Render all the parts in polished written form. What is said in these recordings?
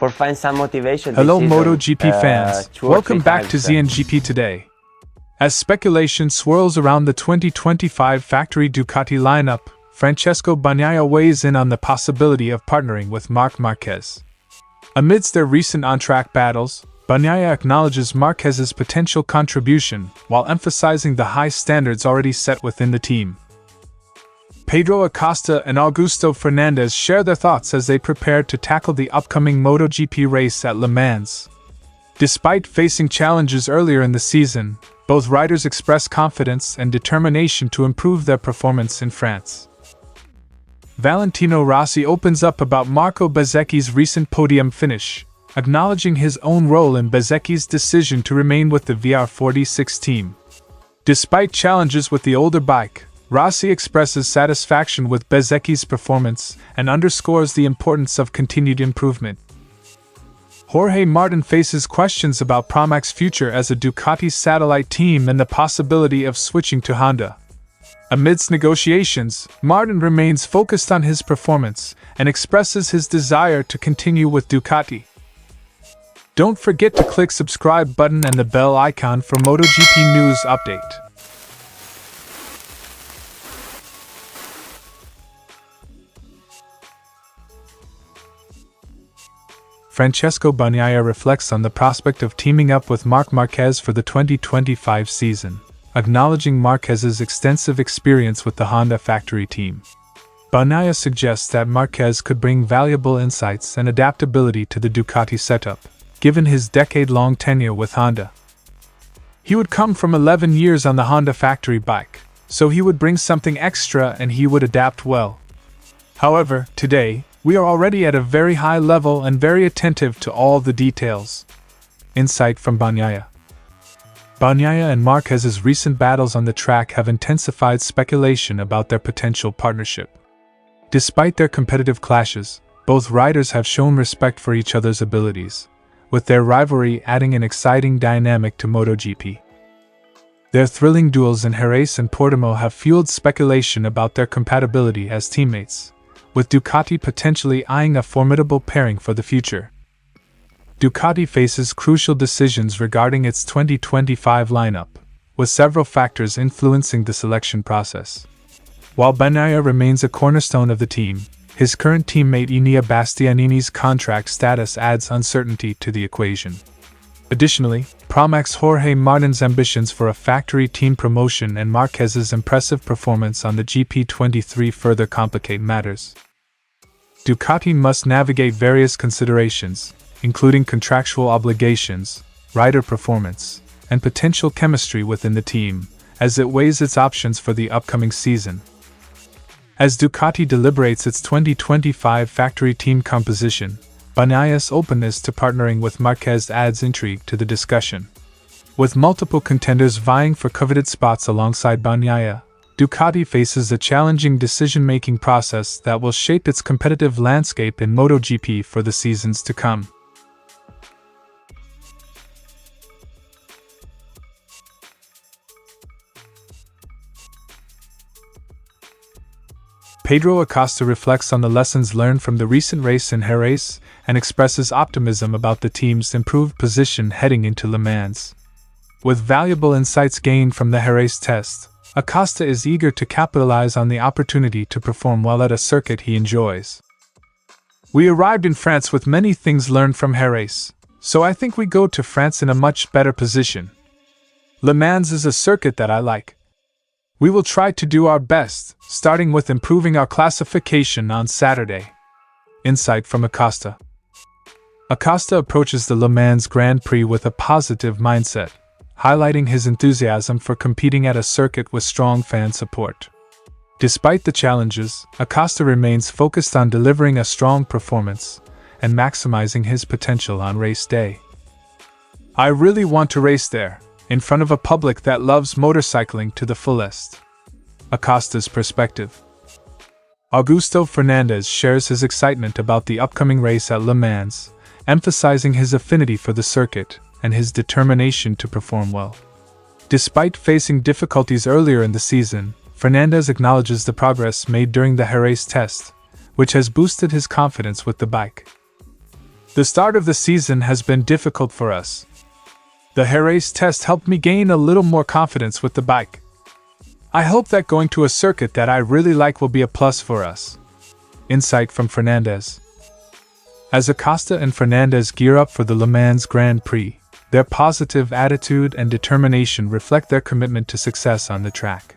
find some motivation. Hello this MotoGP season, fans, 2 or welcome 3 back to times. ZNGP today. As speculation swirls around the 2025 factory Ducati lineup, Francesco Bagnaia weighs in on the possibility of partnering with Marc Marquez. Amidst their recent on-track battles, Bagnaia acknowledges Marquez's potential contribution while emphasizing the high standards already set within the team. Pedro, Acosta and Augusto Fernández share their thoughts as they prepare to tackle the upcoming MotoGP race at Le Mans. Despite facing challenges earlier in the season, both riders express confidence and determination to improve their performance in France. Valentino Rossi opens up about Marco Bezzecchi's recent podium finish, acknowledging his own role in Bezzecchi's decision to remain with the VR46 team. Despite challenges with the older bike, Rossi expresses satisfaction with Bezzecchi's performance and underscores the importance of continued improvement. Jorge Martin faces questions about Promac's future as a Ducati satellite team and the possibility of switching to Honda. Amidst negotiations, Martin remains focused on his performance and expresses his desire to continue with Ducati. Don't forget to click subscribe button and the bell icon for MotoGP news update. Francesco Bagnaia reflects on the prospect of teaming up with Marc Marquez for the 2025 season, acknowledging Marquez's extensive experience with the Honda factory team. Bagnaia suggests that Marquez could bring valuable insights and adaptability to the Ducati setup, given his decade-long tenure with Honda. He would come from 11 years on the Honda factory bike, so he would bring something extra and he would adapt well. However, today, we are already at a very high level and very attentive to all the details. Insight from Bagnaia. Bagnaia and Marquez's recent battles on the track have intensified speculation about their potential partnership. Despite their competitive clashes, both riders have shown respect for each other's abilities, with their rivalry adding an exciting dynamic to MotoGP. Their thrilling duels in Jerez and Portimao have fueled speculation about their compatibility as teammates, with Ducati potentially eyeing a formidable pairing for the future. Ducati faces crucial decisions regarding its 2025 lineup, with several factors influencing the selection process. While Bagnaia remains a cornerstone of the team, his current teammate Enea Bastianini's contract status adds uncertainty to the equation. Additionally, Promac's Jorge Martin's ambitions for a factory team promotion and Marquez's impressive performance on the GP23 further complicate matters. Ducati must navigate various considerations, including contractual obligations, rider performance, and potential chemistry within the team, as it weighs its options for the upcoming season. As Ducati deliberates its 2025 factory team composition, Bagnaia's openness to partnering with Marquez adds intrigue to the discussion. With multiple contenders vying for coveted spots alongside Bagnaia, Ducati faces a challenging decision-making process that will shape its competitive landscape in MotoGP for the seasons to come. Pedro Acosta reflects on the lessons learned from the recent race in Jerez and expresses optimism about the team's improved position heading into Le Mans. With valuable insights gained from the Jerez test, Acosta is eager to capitalize on the opportunity to perform well at a circuit he enjoys. We arrived in France with many things learned from Jerez, so I think we go to France in a much better position. Le Mans is a circuit that I like. We will try to do our best, starting with improving our classification on Saturday. Insight from Acosta. Acosta approaches the Le Mans Grand Prix with a positive mindset, highlighting his enthusiasm for competing at a circuit with strong fan support. Despite the challenges, Acosta remains focused on delivering a strong performance and maximizing his potential on race day. I really want to race there, in front of a public that loves motorcycling to the fullest. Acosta's perspective. Augusto Fernández shares his excitement about the upcoming race at Le Mans, emphasizing his affinity for the circuit and his determination to perform well. Despite facing difficulties earlier in the season, Fernández acknowledges the progress made during the Jerez test, which has boosted his confidence with the bike. The start of the season has been difficult for us. The Jerez test helped me gain a little more confidence with the bike. I hope that going to a circuit that I really like will be a plus for us. Insight from Fernández. As Acosta and Fernández gear up for the Le Mans Grand Prix, their positive attitude and determination reflect their commitment to success on the track.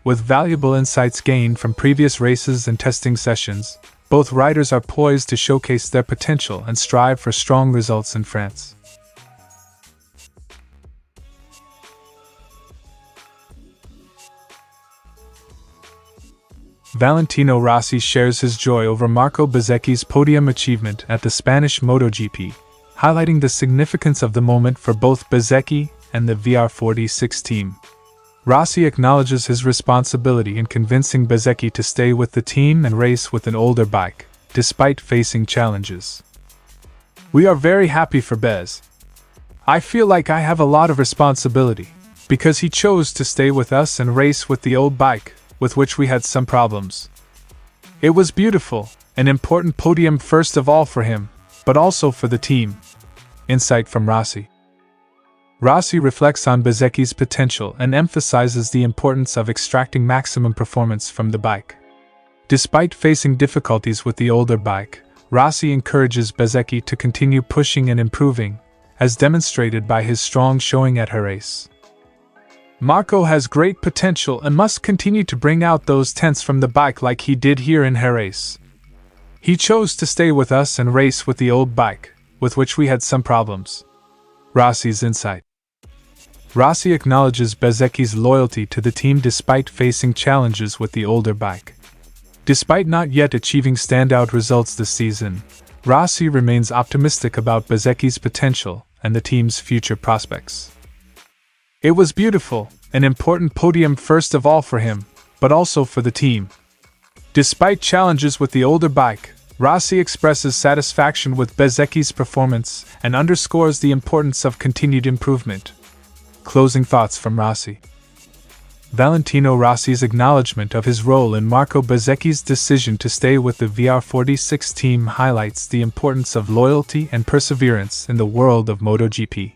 With valuable insights gained from previous races and testing sessions, both riders are poised to showcase their potential and strive for strong results in France. Valentino Rossi shares his joy over Marco Bezzecchi's podium achievement at the Spanish MotoGP, highlighting the significance of the moment for both Bezzecchi and the VR46 team. Rossi acknowledges his responsibility in convincing Bezzecchi to stay with the team and race with an older bike, despite facing challenges. We are very happy for Bez. I feel like I have a lot of responsibility, because he chose to stay with us and race with the old bike, with which we had some problems. It was beautiful, an important podium first of all for him, but also for the team. Insight from Rossi. Rossi reflects on Bezzecchi's potential and emphasizes the importance of extracting maximum performance from the bike. Despite facing difficulties with the older bike, Rossi encourages Bezzecchi to continue pushing and improving, as demonstrated by his strong showing at Jerez. Marco has great potential and must continue to bring out those tenths from the bike like he did here in Jerez. He chose to stay with us and race with the old bike, with which we had some problems. Rossi's insight. Rossi acknowledges Bezzecchi's loyalty to the team despite facing challenges with the older bike. Despite not yet achieving standout results this season, Rossi remains optimistic about Bezzecchi's potential and the team's future prospects. It was beautiful, an important podium first of all for him, but also for the team. Despite challenges with the older bike, Rossi expresses satisfaction with Bezzecchi's performance and underscores the importance of continued improvement. Closing thoughts from Rossi. Valentino Rossi's acknowledgement of his role in Marco Bezzecchi's decision to stay with the VR46 team highlights the importance of loyalty and perseverance in the world of MotoGP.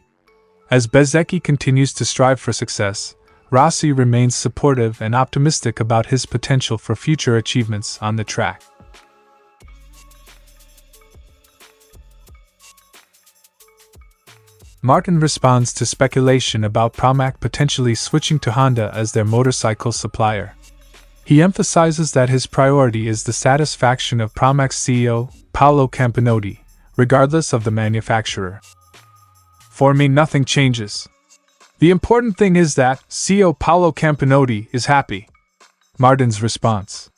As Bezzecchi continues to strive for success, Rossi remains supportive and optimistic about his potential for future achievements on the track. Martin responds to speculation about Pramac potentially switching to Honda as their motorcycle supplier. He emphasizes that his priority is the satisfaction of Pramac's CEO, Paolo Campinotti, regardless of the manufacturer. For me, nothing changes. The important thing is that CEO Paolo Campinotti is happy. Martin's response.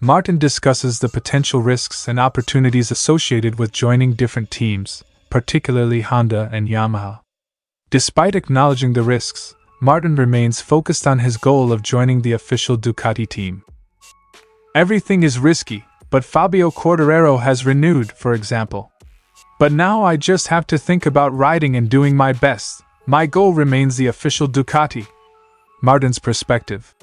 Martin discusses the potential risks and opportunities associated with joining different teams, particularly Honda and Yamaha. Despite acknowledging the risks, Martin remains focused on his goal of joining the official Ducati team. Everything is risky, but Fabio Quartararo has renewed, for example. But now I just have to think about riding and doing my best. My goal remains the official Ducati. Martin's perspective.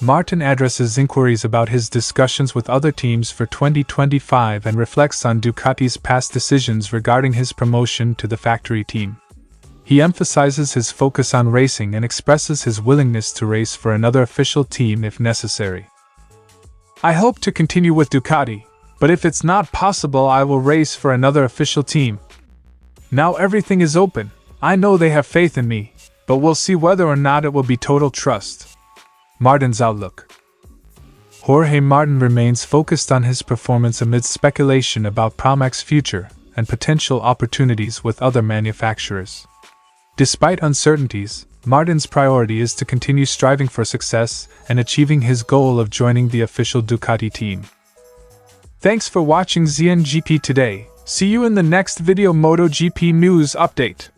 Martin addresses inquiries about his discussions with other teams for 2025 and reflects on Ducati's past decisions regarding his promotion to the factory team. He emphasizes his focus on racing and expresses his willingness to race for another official team if necessary. I hope to continue with Ducati, but if it's not possible, I will race for another official team. Now everything is open. I know they have faith in me, but we'll see whether or not it will be total trust. Martin's outlook. Jorge Martin remains focused on his performance amid speculation about Pramac's future and potential opportunities with other manufacturers. Despite uncertainties, Martin's priority is to continue striving for success and achieving his goal of joining the official Ducati team. Thanks for watching ZNGP today. See you in the next video MotoGP news update.